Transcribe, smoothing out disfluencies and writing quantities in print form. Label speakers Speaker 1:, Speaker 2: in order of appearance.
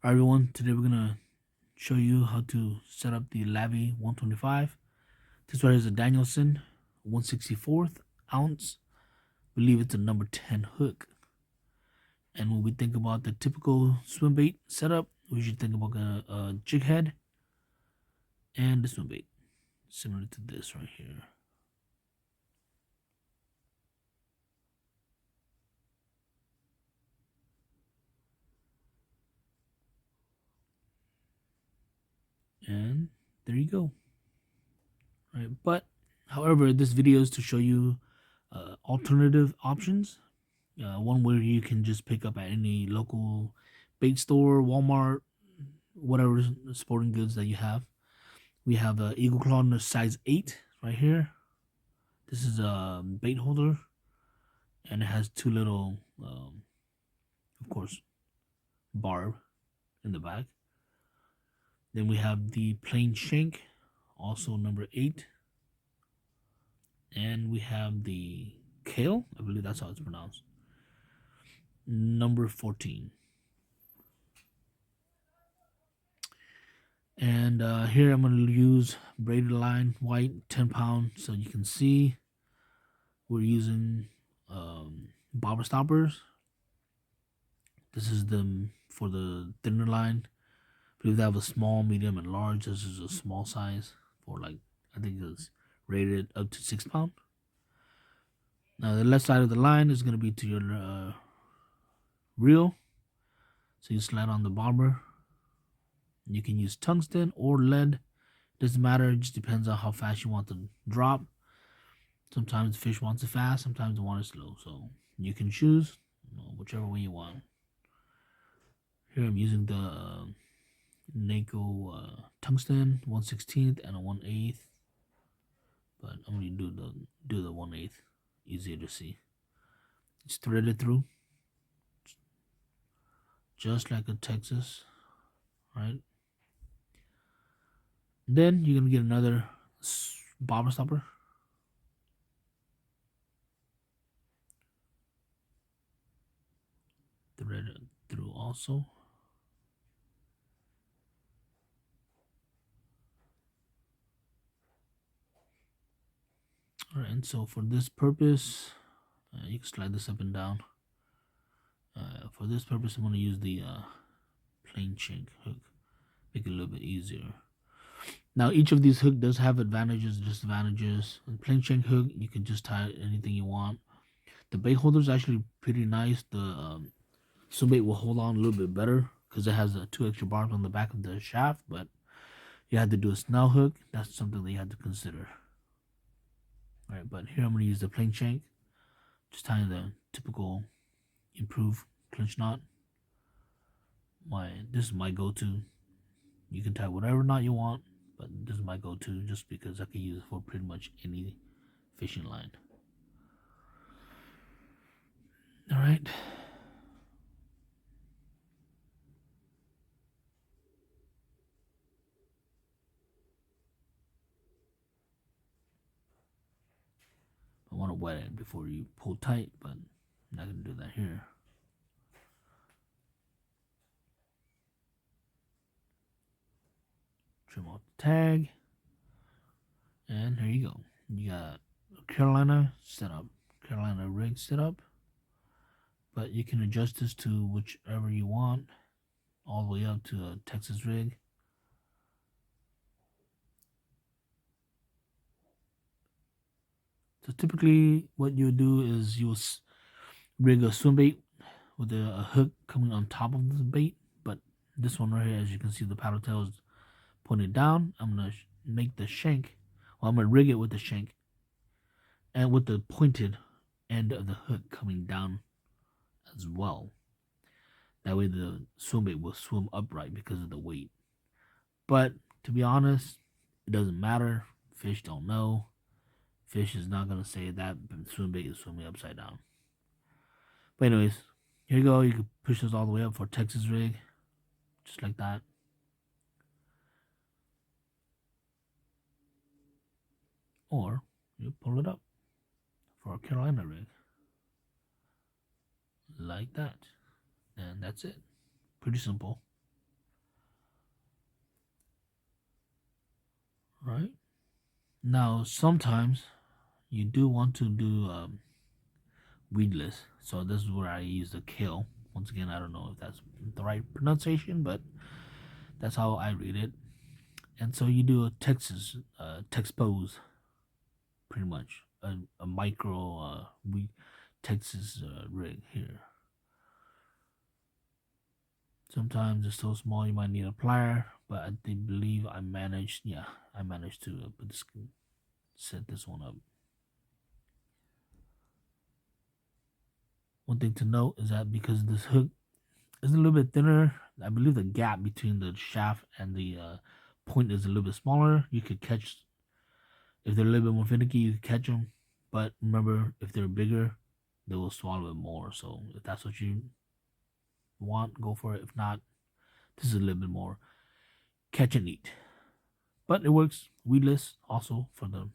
Speaker 1: Alright everyone, today we're gonna show you how to set up the Lavy 125. This right here is a Danielson 1/64 ounce. I believe it's a number 10 hook. And when we think about the typical swim bait setup, we should think about a jig head and the swim bait, similar to this right here. And there you go. Right, but however, this video is to show you alternative options. One where you can just pick up at any local bait store, Walmart, whatever sporting goods that you have. We have the Eagle Claw in the size 8 right here. This is a bait holder, and it has two little, of course, barb in the back. Then we have the plain shank, also number 8. And we have the kale, I believe that's how it's pronounced, number 14. And here I'm going to use braided line white 10 pound, so you can see we're using bobber stoppers. This is them for the thinner line. I believe they have a small, medium, and large. This is a small size for, like, I think it's rated up to 6 pound. Now the left side of the line is going to be to your reel. So you slide on the bobber. You can use tungsten or lead. Doesn't matter. It just depends on how fast you want the drop. Sometimes the fish wants it fast. Sometimes they want it slow. So you can choose whichever way you want. Here I'm using the NACO tungsten 1/16 and a 1/8. But I'm going to do the 1/8. Easier to see. It's threaded through. Just like a Texas. Right? Then you're going to get another bobber stopper. Threaded through also. Alright, and so for this purpose, you can slide this up and down. For this purpose, I'm going to use the plain shank hook. Make it a little bit easier. Now, each of these hooks does have advantages and disadvantages. The plain shank hook, you can just tie anything you want. The bait holder is actually pretty nice. The swim bait will hold on a little bit better because it has 2 extra barbs on the back of the shaft, but you have to do a snell hook. That's something that you have to consider. Alright, but here I'm going to use the plain shank. Just tying the typical improved clinch knot. This is my go-to. You can tie whatever knot you want, but this is my go-to just because I can use it for pretty much any fishing line. Alright. I want to wet it before you pull tight, but I'm not going to do that here. Trim off the tag. And here you go. You got a Carolina setup, Carolina rig setup. But you can adjust this to whichever you want, all the way up to a Texas rig. So typically what you'll do is you'll rig a swim bait with a hook coming on top of the bait. But this one right here, as you can see, the paddle tail is pointed down. I'm going to make the shank, I'm going to rig it with the shank and with the pointed end of the hook coming down as well. That way the swim bait will swim upright because of the weight. But to be honest, it doesn't matter. Fish don't know. Fish is not going to say that swim bait is swimming upside down. But anyways, here you go. You can push this all the way up for Texas rig. Just like that. Or you pull it up for a Carolina rig. Like that. And that's it. Pretty simple. Now, sometimes you do want to do weedless, so this is where I use the kill. Once again, I don't know if that's the right pronunciation, but that's how I read it. And so you do a text pose, pretty much a micro we Texas rig here. Sometimes it's so small you might need a plier, but I believe I managed. Yeah, I managed to put this, set this one up. One thing to note is that because this hook is a little bit thinner, I believe the gap between the shaft and the point is a little bit smaller. You could catch, if they're a little bit more finicky, you can catch them. But remember, if they're bigger, they will swallow it more. So if that's what you want, go for it. If not, this is a little bit more catch and eat. But it works weedless also for the